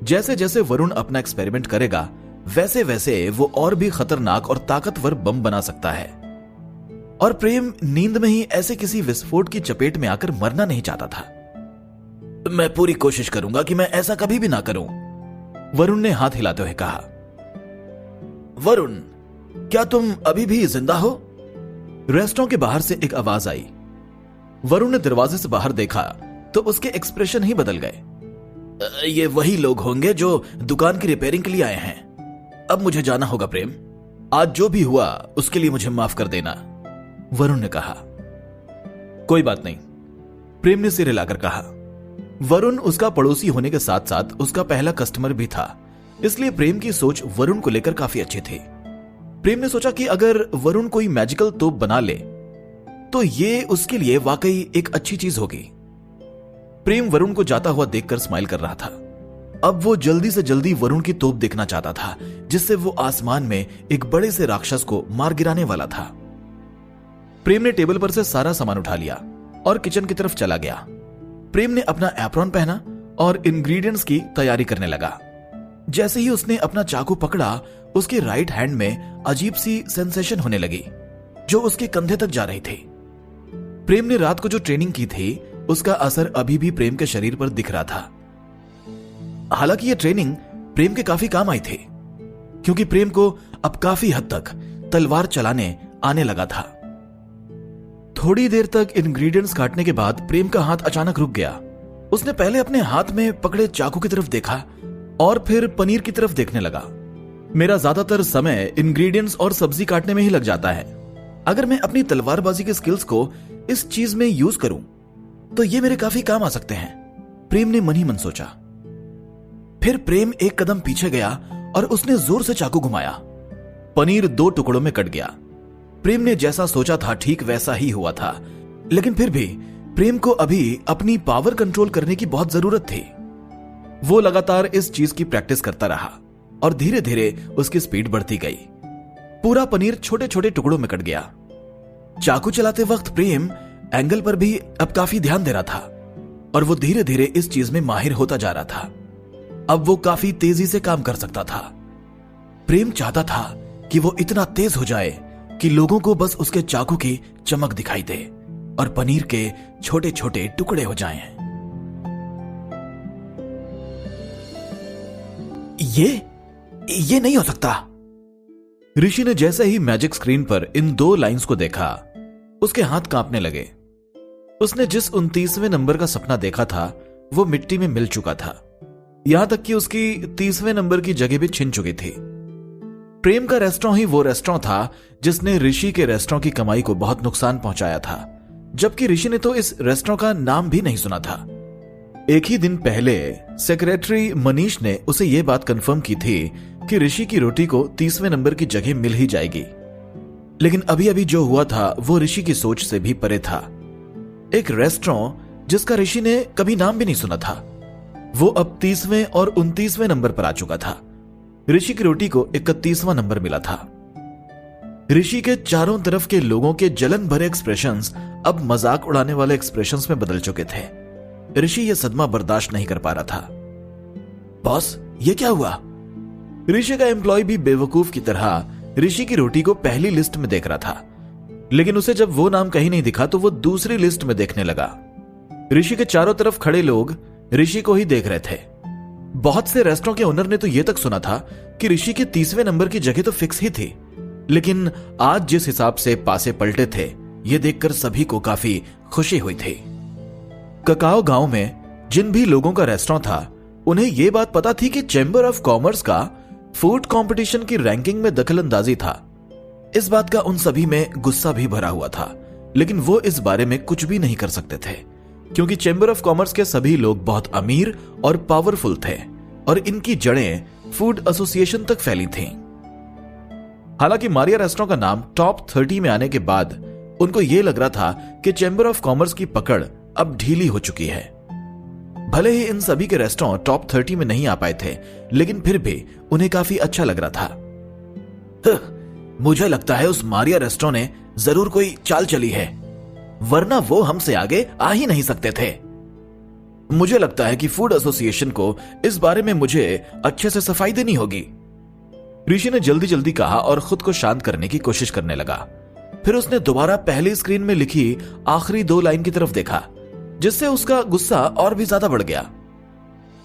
जैसे जैसे वरुण अपना एक्सपेरिमेंट करेगा वैसे वैसे वो और भी खतरनाक और ताकतवर बम बना सकता है, और प्रेम नींद में ही ऐसे किसी विस्फोट की चपेट में आकर मरना नहीं चाहता था। मैं पूरी कोशिश करूंगा कि मैं ऐसा कभी भी ना करूं, वरुण ने हाथ हिलाते हुए कहा। वरुण, क्या तुम अभी भी जिंदा हो? रेस्टोरेंट के बाहर से एक आवाज आई। वरुण ने दरवाजे से बाहर देखा तो उसके एक्सप्रेशन ही बदल गए। ये वही लोग होंगे जो दुकान की रिपेयरिंग के लिए आए हैं। अब मुझे जाना होगा प्रेम, आज जो भी हुआ उसके लिए मुझे माफ कर देना, वरुण ने कहा। कोई बात नहीं, प्रेम ने सिर हिलाकर कहा। वरुण उसका पड़ोसी होने के साथ साथ उसका पहला कस्टमर भी था, इसलिए प्रेम की सोच वरुण को लेकर काफी अच्छी थी। प्रेम ने सोचा कि अगर वरुण कोई मैजिकल तोप बना ले तो ये उसके लिए वाकई एक अच्छी चीज होगी। प्रेम वरुण को जाता हुआ देखकर स्माइल कर रहा था। अब वो जल्दी से जल्दी वरुण की तोप देखना चाहता था, जिससे वो आसमान में एक बड़े से राक्षस को मार गिराने वाला था। प्रेम ने टेबल पर से सारा सामान उठा लिया और किचन की तरफ चला गया। प्रेम ने अपना एप्रॉन पहना और इंग्रेडिएंट्स की तैयारी करने लगा। जैसे ही उसने अपना चाकू पकड़ा, उसके राइट हैंड में अजीब सी सेंसेशन होने लगी जो उसके कंधे तक जा रही थी। प्रेम ने रात को जो ट्रेनिंग की थी उसका असर अभी भी प्रेम के शरीर पर दिख रहा था। हालांकि यह ट्रेनिंग प्रेम के काफी काम आई थी, क्योंकि प्रेम को अब काफी हद तक तलवार चलाने आने लगा था। थोड़ी देर तक इंग्रेडिएंट्स काटने के बाद प्रेम का हाथ अचानक रुक गया। उसने पहले अपने हाथ में पकड़े चाकू की तरफ देखा और फिर पनीर की तरफ देखने लगा। मेरा ज्यादातर समय इंग्रेडिएंट्स और सब्जी काटने में ही लग जाता है। अगर मैं अपनी तलवारबाजी के स्किल्स को इस चीज में यूज करूं तो ये मेरे काफी काम आ सकते हैं, प्रेम ने मन ही मन सोचा। फिर प्रेम एक कदम पीछे गया और उसने जोर से चाकू घुमाया। पनीर 2 टुकड़ों में कट गया। प्रेम ने जैसा सोचा था ठीक वैसा ही हुआ था, लेकिन फिर भी प्रेम को अभी अपनी पावर कंट्रोल करने की बहुत जरूरत थी। वो लगातार इस चीज की प्रैक्टिस करता रहा और धीरे धीरे उसकी स्पीड बढ़ती गई। पूरा पनीर छोटे छोटे टुकड़ों में कट गया। चाकू चलाते वक्त प्रेम एंगल पर भी अब काफी ध्यान दे रहा था और वो धीरे धीरे इस चीज में माहिर होता जा रहा था। अब वो काफी तेजी से काम कर सकता था। प्रेम चाहता था कि वो इतना तेज हो जाए कि लोगों को बस उसके चाकू की चमक दिखाई दे और पनीर के छोटे छोटे टुकड़े हो जाएं। ये नहीं हो सकता। ऋषि ने जैसे ही मैजिक स्क्रीन पर इन 2 लाइंस को देखा, उसके हाथ कांपने लगे। उसने जिस 29वें नंबर का सपना देखा था वो मिट्टी में मिल चुका था, यहां तक कि उसकी 30वें नंबर की जगह भी छिन चुकी थी। प्रेम का रेस्टोरेंट ही वो रेस्टोरेंट था जिसने ऋषि के रेस्टोरेंट की कमाई को बहुत नुकसान पहुंचाया था, जबकि ऋषि ने तो इस रेस्टोरेंट का नाम भी नहीं सुना था। एक ही दिन पहले सेक्रेटरी मनीष ने उसे यह बात कंफर्म की थी कि ऋषि की रोटी को 30वें नंबर की जगह मिल ही जाएगी। लेकिन अभी अभी जो हुआ था वो ऋषि की सोच से भी परे था। एक रेस्टोरेंट जिसका ऋषि ने कभी नाम भी नहीं सुना था, वो अब 30वें और 29वें नंबर पर आ चुका था। ऋषि की रोटी को 31वां नंबर मिला था। ऋषि के चारों तरफ के लोगों के जलन भरे एक्सप्रेशंस अब मजाक उड़ाने वाले एक्सप्रेशंस में बदल चुके थे। ऋषि यह सदमा बर्दाश्त नहीं कर पा रहा था। बॉस, ये क्या हुआ? ऋषि का एम्प्लॉय भी बेवकूफ की तरह ऋषि की रोटी को पहली लिस्ट में देख रहा था, लेकिन उसे जब वो नाम कहीं नहीं दिखा तो वो दूसरी लिस्ट में देखने लगा। ऋषि के चारों तरफ खड़े लोग ऋषि को ही देख रहे थे। बहुत से रेस्टोरेंट के ओनर ने तो यह तक सुना था कि ऋषि के 30वें नंबर की जगह तो फिक्स ही थी, लेकिन आज जिस हिसाब से पासे पलटे थे, यह देखकर सभी को काफी खुशी हुई थी। ककाओ गांव में जिन भी लोगों का रेस्टोरेंट था, उन्हें यह बात पता थी कि चैम्बर ऑफ कॉमर्स का फूड कंपटीशन की रैंकिंग में दखलंदाजी था। इस बात का उन सभी में गुस्सा भी भरा हुआ था, लेकिन वो इस बारे में कुछ भी नहीं कर सकते थे, क्योंकि चैम्बर ऑफ कॉमर्स के सभी लोग बहुत अमीर और पावरफुल थे और इनकी जड़ें फूड एसोसिएशन तक फैली थीं। हालांकि मारिया रेस्टोरेंट का नाम टॉप 30 में आने के बाद उनको यह लग रहा था कि चैम्बर ऑफ कॉमर्स की पकड़ अब ढीली हो चुकी है। भले ही इन सभी के रेस्टोरेंट टॉप 30 में नहीं आ पाए थे, लेकिन फिर भी उन्हें काफी अच्छा लग रहा था। मुझे लगता है उस मारिया रेस्टोरेंट ने जरूर कोई चाल चली है, वरना वो हमसे आगे आ ही नहीं सकते थे। मुझे लगता है कि फूड एसोसिएशन को इस बारे में मुझे अच्छे से सफाई देनी होगी। ऋषि ने जल्दी जल्दी कहा और खुद को शांत करने की कोशिश करने लगा। फिर उसने दोबारा पहली स्क्रीन में लिखी आखिरी 2 लाइन की तरफ देखा, जिससे उसका गुस्सा और भी ज्यादा बढ़ गया।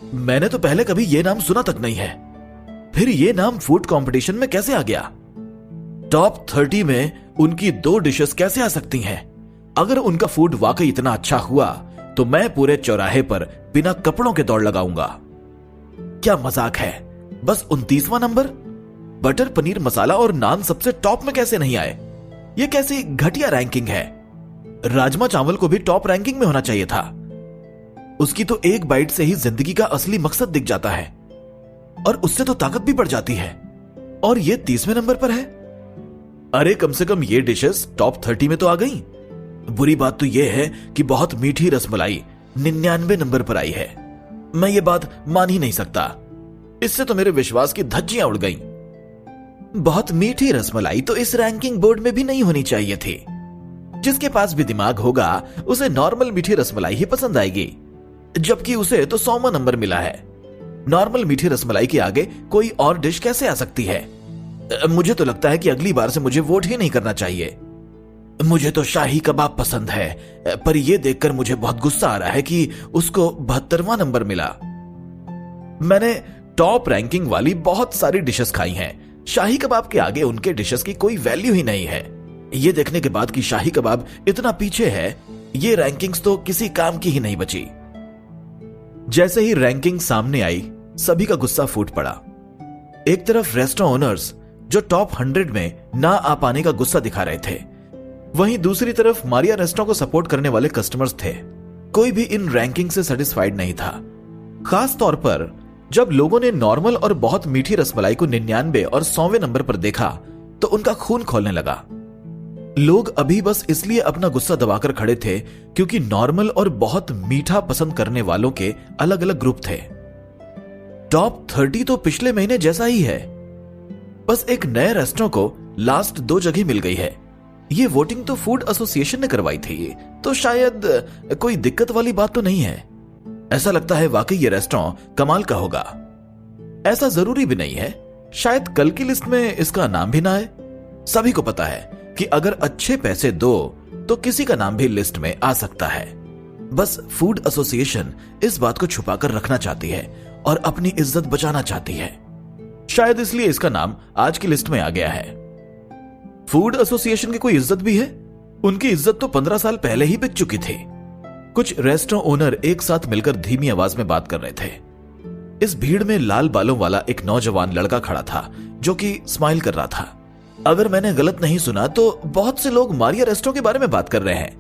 मैंने तो पहले कभी यह नाम सुना तक नहीं है, फिर यह नाम फूड कंपटीशन में कैसे आ गया? टॉप 30 में उनकी 2 डिशेस कैसे आ सकती हैं? अगर उनका फूड वाकई इतना अच्छा हुआ तो मैं पूरे चौराहे पर बिना कपड़ों के दौड़ लगाऊंगा। क्या मजाक है? बस 29वां नंबर? बटर पनीर मसाला और नान सबसे टॉप में कैसे नहीं आए? यह कैसी घटिया रैंकिंग है? राजमा चावल को भी टॉप रैंकिंग में होना चाहिए था। उसकी तो एक बाइट से ही जिंदगी का असली मकसद दिख जाता है और उससे तो ताकत भी बढ़ जाती है, और यह 30वें नंबर पर है। अरे कम से कम ये डिशेस टॉप 30 में तो आ गई। बुरी बात तो यह है कि बहुत मीठी रसमलाई 99 नंबर पर आई है। मैं ये बात मान ही नहीं सकता। इससे तो मेरे विश्वास की धज्जियां उड़ गईं। बहुत मीठी रसमलाई तो इस रैंकिंग बोर्ड में भी नहीं होनी चाहिए थी। जिसके पास भी दिमाग होगा उसे नॉर्मल मीठी रसमलाई ही पसंद आएगी, जबकि उसे तो 100वां नंबर मिला है। नॉर्मल मीठी रसमलाई के आगे कोई और डिश कैसे आ सकती है? मुझे तो लगता है कि अगली बार से मुझे वोट ही नहीं करना चाहिए। मुझे तो शाही कबाब पसंद है, पर यह देखकर मुझे बहुत गुस्सा आ रहा है कि उसको 72वां नंबर मिला। मैंने टॉप रैंकिंग वाली बहुत सारी डिशेस खाई हैं, शाही कबाब के आगे उनके डिशेस की कोई वैल्यू ही नहीं है। यह देखने के बाद कि शाही कबाब इतना पीछे है, ये रैंकिंग्स तो किसी काम की ही नहीं बची। जैसे ही रैंकिंग सामने आई, सभी का गुस्सा फूट पड़ा। एक तरफ रेस्टोरेंट ओनर्स जो टॉप 100 में ना आ पाने का गुस्सा दिखा रहे थे, वहीं दूसरी तरफ मारिया रेस्टोरेंट को सपोर्ट करने वाले कस्टमर्स थे। कोई भी इन रैंकिंग से सेटिस्फाइड नहीं था। खास तौर पर जब लोगों ने नॉर्मल और बहुत मीठी रसमलाई को 99 और 100वें नंबर पर देखा तो उनका खून खौलने लगा। लोग अभी बस इसलिए अपना गुस्सा दबाकर खड़े थे क्योंकि नॉर्मल और बहुत मीठा पसंद करने वालों के अलग अलग ग्रुप थे। टॉप 30 तो पिछले महीने जैसा ही है, बस एक नए रेस्टोरेंट को लास्ट 2 जगह मिल गई है। ये वोटिंग तो फूड एसोसिएशन ने करवाई थी, तो शायद कोई दिक्कत वाली बात तो नहीं है। ऐसा लगता है वाकई ये रेस्टोरेंट कमाल का होगा। ऐसा जरूरी भी नहीं है, शायद कल की लिस्ट में इसका नाम भी ना आए। सभी को पता है कि अगर अच्छे पैसे दो तो किसी का नाम भी लिस्ट में आ सकता है। बस फूड एसोसिएशन इस बात को छुपा कर रखना चाहती है और अपनी इज्जत बचाना चाहती है। शायद इसलिए इसका नाम आज की लिस्ट में आ गया है। फूड एसोसिएशन की कोई इज्जत भी है? उनकी इज्जत तो 15 साल पहले ही बिक चुकी थी। कुछ रेस्टोरेंट ओनर एक साथ मिलकर धीमी आवाज में बात कर रहे थे। इस भीड़ में लाल बालों वाला एक नौजवान लड़का खड़ा था जो कि स्माइल कर रहा था। अगर मैंने गलत नहीं सुना तो बहुत से लोग मारिया रेस्टोरेंट के बारे में बात कर रहे हैं।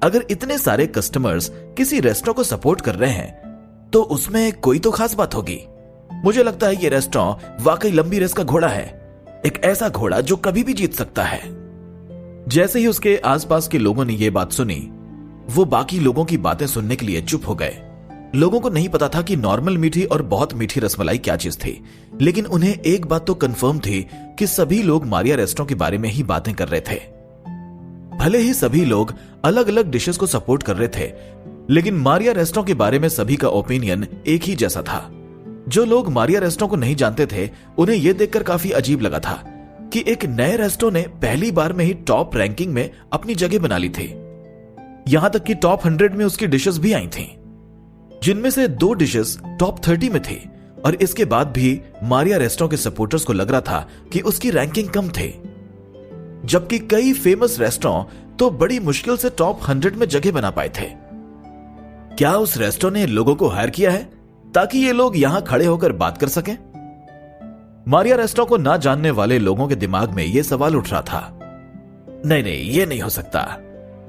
अगर इतने सारे कस्टमर्स किसी रेस्टोरेंट को सपोर्ट कर रहे हैं तो उसमें कोई तो खास बात होगी। मुझे लगता है ये रेस्टोरेंट वाकई लंबी रेस का घोड़ा है, एक ऐसा घोड़ा जो कभी भी जीत सकता है। जैसे ही उसके आसपास के लोगों ने यह बात सुनी, वो बाकी लोगों की बातें सुनने के लिए चुप हो गए। लोगों को नहीं पता था कि नॉर्मल मीठी और बहुत मीठी रसमलाई क्या चीज थी, लेकिन उन्हें एक बात तो कंफर्म थी कि सभी लोग मारिया रेस्टोरेंट के बारे में ही बातें कर रहे थे। भले ही सभी लोग अलग अलग डिशेस को सपोर्ट कर रहे थे, लेकिन मारिया रेस्टोरेंट के बारे में सभी का ओपिनियन एक ही जैसा था। जो लोग मारिया रेस्टोरेंट को नहीं जानते थे, उन्हें यह देखकर काफी अजीब लगा था कि एक नए रेस्टोरेंट ने पहली बार में ही टॉप रैंकिंग में अपनी जगह बना ली थी। यहां तक कि टॉप 100 में उसकी डिशेस भी आई थीं, जिनमें से 2 डिशेस टॉप 30 में थी। और इसके बाद भी मारिया रेस्टोरेंट के सपोर्टर्स को लग रहा था कि उसकी रैंकिंग कम थे, जबकि कई फेमस रेस्टोरेंट तो बड़ी मुश्किल से टॉप 100 में जगह बना पाए थे। क्या उस रेस्टोरेंट ने लोगों को हायर किया है ताकि ये लोग यहां खड़े होकर बात कर सकें? मारिया रेस्टोरेंट को ना जानने वाले लोगों के दिमाग में यह सवाल उठ रहा था, नहीं, ये नहीं हो सकता।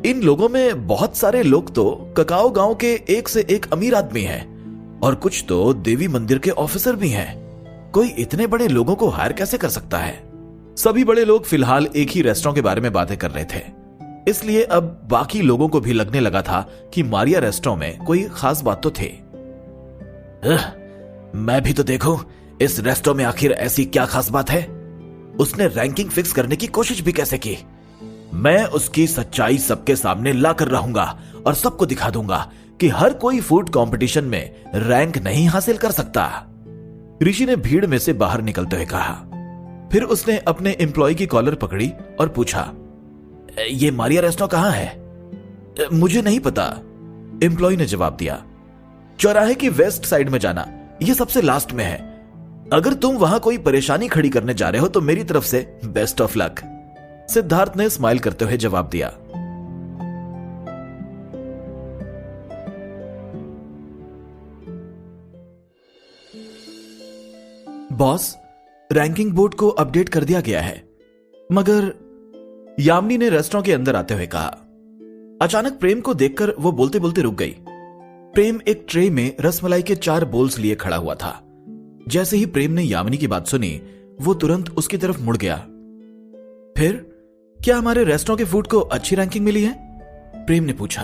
इन लोगों में बहुत सारे लोग तो ककाओ गांव के एक से एक अमीर आदमी हैं और कुछ तो देवी मंदिर के ऑफिसर भी हैं। कोई इतने बड़े लोगों को हायर कैसे कर सकता है? सभी बड़े लोग फिलहाल एक ही रेस्टोरेंट के बारे में बातें कर रहे थे, इसलिए अब बाकी लोगों को भी लगने लगा था कि मारिया रेस्टोरेंट में कोई खास बात तो थी। मैं भी तो देखूं इस रेस्टोरेंट में आखिर ऐसी क्या खास बात है। उसने रैंकिंग फिक्स करने की कोशिश भी कैसे की? मैं उसकी सच्चाई सबके सामने ला कर रहूंगा और सबको दिखा दूंगा कि हर कोई फूड कंपटीशन में रैंक नहीं हासिल कर सकता। ऋषि ने भीड़ में से बाहर निकलते हुए कहा। फिर उसने अपने एम्प्लॉय की कॉलर पकड़ी और पूछा, ये मारिया रेस्टोरेंट कहां है? मुझे नहीं पता, एम्प्लॉय ने जवाब दिया। चौराहे की वेस्ट साइड में जाना, यह सबसे लास्ट में है। अगर तुम वहां कोई परेशानी खड़ी करने जा रहे हो तो मेरी तरफ से बेस्ट ऑफ लक, सिद्धार्थ ने स्माइल करते हुए जवाब दिया। बॉस, रैंकिंग बोर्ड को अपडेट कर दिया गया है, मगर यामिनी ने रेस्टोरेंट के अंदर आते हुए कहा। अचानक प्रेम को देखकर वो बोलते बोलते रुक गई। प्रेम एक ट्रे में रसमलाई के 4 बोल्स लिए खड़ा हुआ था। जैसे ही प्रेम ने यामिनी की बात सुनी, वो तुरंत उसकी तरफ मुड़ गया। फिर क्या हमारे रेस्टोरेंट के फूड को अच्छी रैंकिंग मिली है? प्रेम ने पूछा।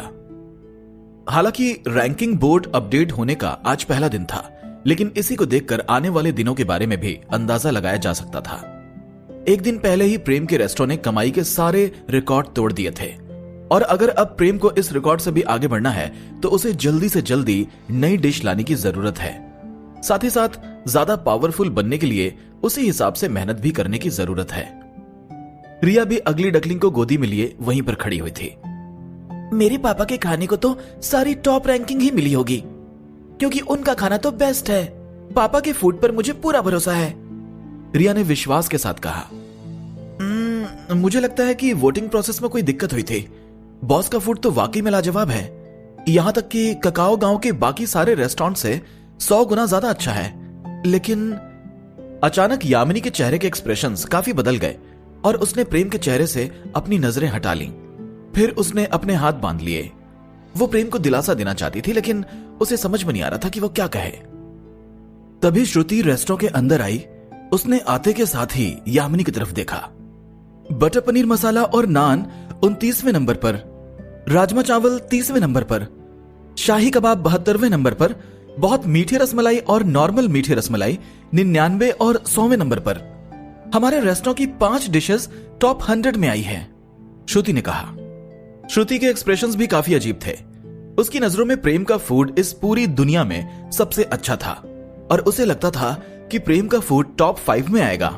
हालांकि रैंकिंग बोर्ड अपडेट होने का आज पहला दिन था, लेकिन इसी को देखकर आने वाले दिनों के बारे में भी अंदाजा लगाया जा सकता था। एक दिन पहले ही प्रेम के रेस्टोरेंट ने कमाई के सारे रिकॉर्ड तोड़ दिए थे, और अगर अब प्रेम को इस रिकॉर्ड से भी आगे बढ़ना है तो उसे जल्दी से जल्दी नई डिश लाने की जरूरत है। साथ ही साथ ज्यादा पावरफुल बनने के लिए उसी हिसाब से मेहनत भी करने की जरूरत है। रिया भी अगली डकलिंग को गोदी में लिए वहीं पर खड़ी हुई थी। मेरे पापा के खाने को तो सारी टॉप रैंकिंग ही मिली होगी, क्योंकि उनका खाना तो बेस्ट है। पापा के फूड पर मुझे पूरा भरोसा है, रिया ने विश्वास के साथ कहा। मुझे लगता है कि वोटिंग प्रोसेस में कोई दिक्कत हुई थी। बॉस का फूड तो वाकई में लाजवाब है, यहां तक कि ककाओ गांव के बाकी सारे रेस्टोरेंट से 100 गुना ज्यादा अच्छा है। लेकिन अचानक यामिनी के चेहरे के एक्सप्रेशंस काफी बदल गए और उसने प्रेम के चेहरे से अपनी नजरें हटा ली। फिर उसने अपने हाथ बांध लिए। वो प्रेम को दिलासा देना चाहती थी, लेकिन उसे समझ में नहीं आ रहा था कि वो क्या कहे। तभी श्रुति रेस्टोरेंट के अंदर आई। उसने आते के साथ ही यामिनी की तरफ देखा। बटर पनीर मसाला और नान 29वें नंबर पर, राजमा चावल 30वें नंबर पर, शाही कबाब 72वें नंबर पर, बहुत मीठी रसमलाई और नॉर्मल मीठी रसमलाई 99 और 100वें नंबर पर। हमारे रेस्टोरेंट की 5 डिशेस टॉप 100 में आई है, श्रुति ने कहा। श्रुति के एक्सप्रेशंस भी काफी अजीब थे। उसकी नजरों में प्रेम का फूड इस पूरी दुनिया में सबसे अच्छा था और उसे लगता था कि प्रेम का फूड टॉप 5 में आएगा।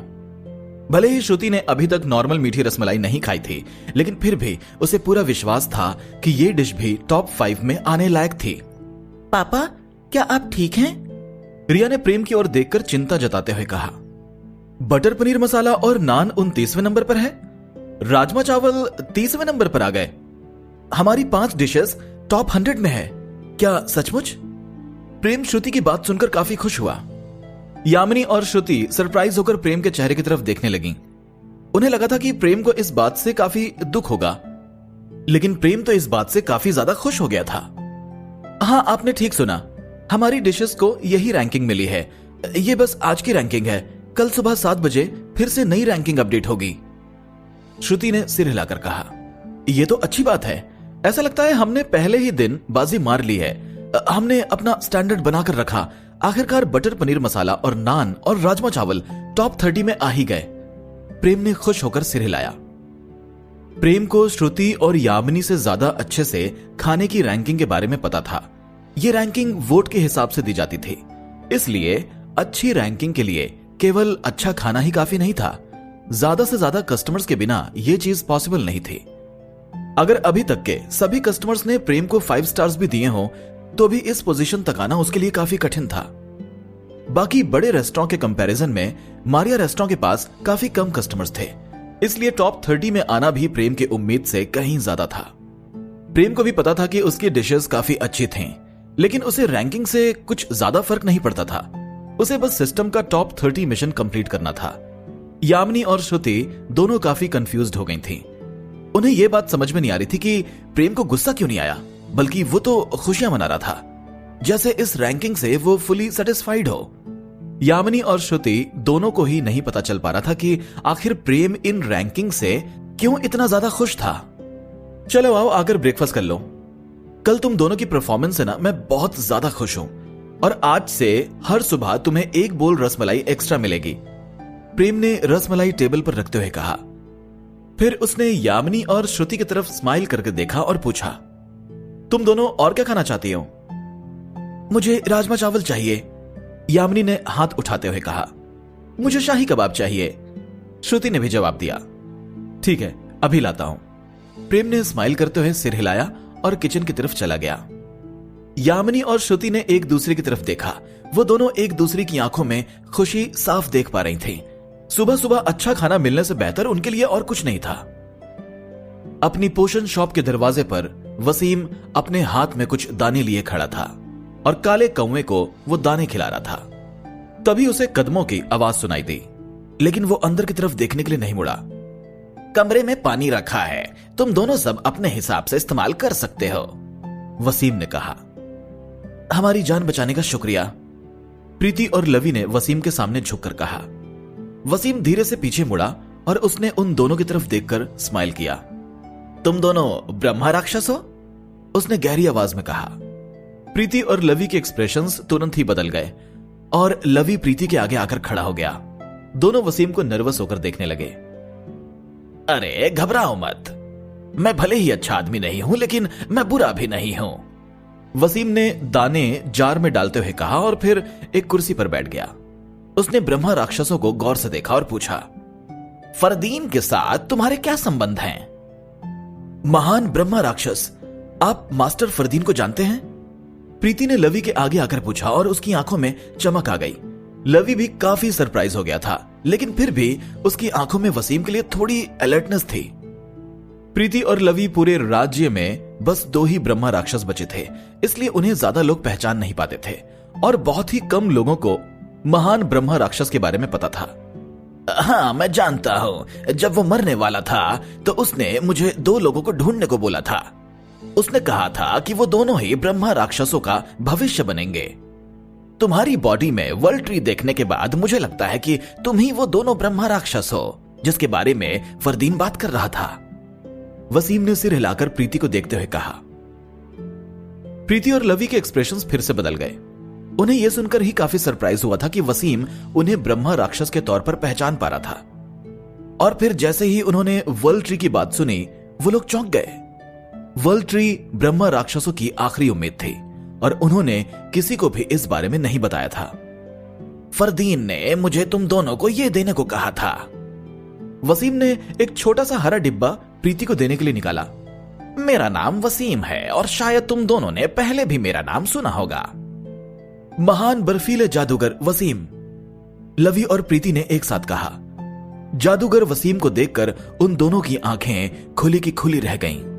भले ही श्रुति ने अभी तक नॉर्मल मीठी रसमलाई नहीं खाई थी, लेकिन फिर भी उसे पूरा विश्वास था कि ये डिश भी टॉप 5 में आने लायक थी। पापा, क्या आप ठीक हैं? रिया ने प्रेम की ओर देखकर चिंता जताते हुए कहा। बटर पनीर मसाला और नान 29वें नंबर पर है, राजमा चावल 30वें नंबर पर आ गए। हमारी 5 डिशेस टॉप 100 में है, क्या सचमुच? प्रेम श्रुति की बात सुनकर काफी खुश हुआ। यामिनी और श्रुति सरप्राइज होकर प्रेम के चेहरे की तरफ देखने लगीं। उन्हें लगा था कि प्रेम को इस बात से काफी दुख होगा, लेकिन प्रेम तो इस बात से काफी ज्यादा खुश हो गया था। हाँ, आपने ठीक सुना, हमारी डिशेस को यही रैंकिंग मिली है। ये बस आज की रैंकिंग है, कल सुबह 7 बजे फिर से नई रैंकिंग अपडेट होगी, श्रुति ने सिर हिलाकर कहा। यह तो अच्छी बात है, ऐसा लगता है हमने पहले ही दिन बाजी मार ली है। हमने अपना स्टैंडर्ड बनाकर रखा, आखिरकार बटर पनीर मसाला और नान और राजमा चावल टॉप 30 में आ ही गए। प्रेम ने खुश होकर सिर हिलाया। प्रेम को श्रुति और यामिनी से ज्यादा अच्छे से खाने की रैंकिंग के बारे में पता था। यह रैंकिंग वोट के हिसाब से दी जाती थी, इसलिए अच्छी रैंकिंग के लिए केवल अच्छा खाना ही काफी नहीं था, ज्यादा से ज्यादा कस्टमर्स के बिना यह चीज पॉसिबल नहीं थी। अगर अभी तक के सभी कस्टमर्स ने प्रेम को 5 स्टार्स भी दिए हों, तो भी इस पोजीशन तक आना उसके लिए काफी कठिन था। बाकी बड़े रेस्टोरेंट के कंपैरिजन में मारिया रेस्टोरेंट के पास काफी कम कस्टमर्स थे, इसलिए टॉप 30 में आना भी प्रेम की उम्मीद से कहीं ज्यादा था। प्रेम को भी पता था कि उसकी डिशेस काफी अच्छी थीं, लेकिन उसे रैंकिंग से कुछ ज्यादा फर्क नहीं पड़ता था। उसे बस सिस्टम का टॉप 30 मिशन कंप्लीट करना था। यामिनी और श्रुति दोनों काफी कंफ्यूज्ड हो गई थीं। उन्हें यह बात समझ में नहीं आ रही थी कि प्रेम को गुस्सा क्यों नहीं आया, बल्कि वो तो खुशियां मना रहा था, जैसे इस रैंकिंग से वो फुली सेटिस्फाइड हो। यामिनी और श्रुति दोनों को ही नहीं पता चल पा रहा था कि आखिर प्रेम इन रैंकिंग से क्यों इतना ज्यादा खुश था। चलो आओ आकर ब्रेकफास्ट कर लो। कल तुम दोनों की परफॉर्मेंस से ना मैं बहुत ज्यादा खुश हूं, और आज से हर सुबह तुम्हें 1 बोल रसमलाई एक्स्ट्रा मिलेगी, प्रेम ने रसमलाई टेबल पर रखते हुए कहा। फिर उसने यामिनी और श्रुति की तरफ स्माइल करके देखा और पूछा, तुम दोनों और क्या खाना चाहती हो? मुझे राजमा चावल चाहिए, यामिनी ने हाथ उठाते हुए कहा। मुझे शाही कबाब चाहिए, श्रुति ने भी जवाब दिया। ठीक है, अभी लाता हूं, प्रेम ने स्माइल करते हुए सिर हिलाया और किचन की तरफ चला गया। यामिनी और श्रुति ने एक दूसरे की तरफ देखा। वो दोनों एक दूसरे की आंखों में खुशी साफ देख पा रही थी। सुबह सुबह अच्छा खाना मिलने से बेहतर उनके लिए और कुछ नहीं था। अपनी पोषण शॉप के दरवाजे पर वसीम अपने हाथ में कुछ दाने लिए खड़ा था और काले कौवे को वो दाने खिला रहा था। तभी उसे कदमों की आवाज सुनाई दी, लेकिन वो अंदर की तरफ देखने के लिए नहीं मुड़ा। कमरे में पानी रखा है, तुम दोनों सब अपने हिसाब से इस्तेमाल कर सकते हो, वसीम ने कहा। हमारी जान बचाने का शुक्रिया, प्रीति और लवी ने वसीम के सामने झुककर कहा। वसीम धीरे से पीछे मुड़ा और उसने उन दोनों की तरफ देखकर स्माइल किया। तुम दोनों ब्रह्मा राक्षस हो, उसने गहरी आवाज में कहा। प्रीति और लवी के एक्सप्रेशंस तुरंत ही बदल गए और लवी प्रीति के आगे आकर खड़ा हो गया। दोनों वसीम को नर्वस होकर देखने लगे। अरे घबराओ मत, मैं भले ही अच्छा आदमी नहीं हूं, लेकिन मैं बुरा भी नहीं हूं, वसीम ने दाने जार में डालते हुए कहा और फिर एक कुर्सी पर बैठ गया। उसने ब्रह्मा राक्षसों को गौर से देखा और पूछा, फरदीन के साथ तुम्हारे क्या संबंध हैं? महान ब्रह्मा राक्षस, आप मास्टर फरदीन को जानते हैं? प्रीति ने लवी के आगे आकर पूछा और उसकी आंखों में चमक आ गई। लवी भी काफी सरप्राइज हो गया था, लेकिन फिर भी उसकी आंखों में वसीम के लिए थोड़ी अलर्टनेस थी। प्रीति और लवी पूरे राज्य में बस 2 ही ब्रह्मा राक्षस बचे थे, इसलिए उन्हें ज्यादा लोग पहचान नहीं पाते थे और बहुत ही कम लोगों को महान ब्रह्मा राक्षस के बारे में पता था। हाँ, मैं जानता हूं, जब वो मरने वाला था तो उसने मुझे 2 लोगों को ढूंढने को बोला था। उसने कहा था कि वो दोनों ही ब्रह्मा राक्षसों का भविष्य बनेंगे। तुम्हारी बॉडी में वर्ल्ड ट्री देखने के बाद मुझे लगता है कि तुम ही वो दोनों ब्रह्मा राक्षस हो जिसके बारे में फरदीन बात कर रहा था, वसीम ने सिर हिलाकर प्रीति को देखते हुए कहा। प्रीति और लवी के एक्सप्रेशंस फिर से बदल गए। उन्हें यह सुनकर ही काफी सरप्राइज हुआ था कि वसीम उन्हें ब्रह्मा राक्षस के तौर पर पहचान पा रहा था। और फिर जैसे ही उन्होंने वर्ल्ड ट्री की बात सुनी, वो लोग चौंक गए। वर्ल्ड ट्री ब्रह्मा राक्षसों की आखिरी उम्मीद थी और उन्होंने किसी को भी इस बारे में नहीं बताया था। फरदीन ने मुझे तुम दोनों को ये देने को कहा था। वसीम ने एक छोटा सा हरा डिब्बा प्रीति को देने के लिए निकाला। मेरा नाम वसीम है और शायद तुम दोनों ने पहले भी मेरा नाम सुना होगा। महान बर्फीले जादूगर वसीम, लवी और प्रीति ने एक साथ कहा। जादूगर वसीम को देखकर उन दोनों की आंखें खुली की खुली रह गईं।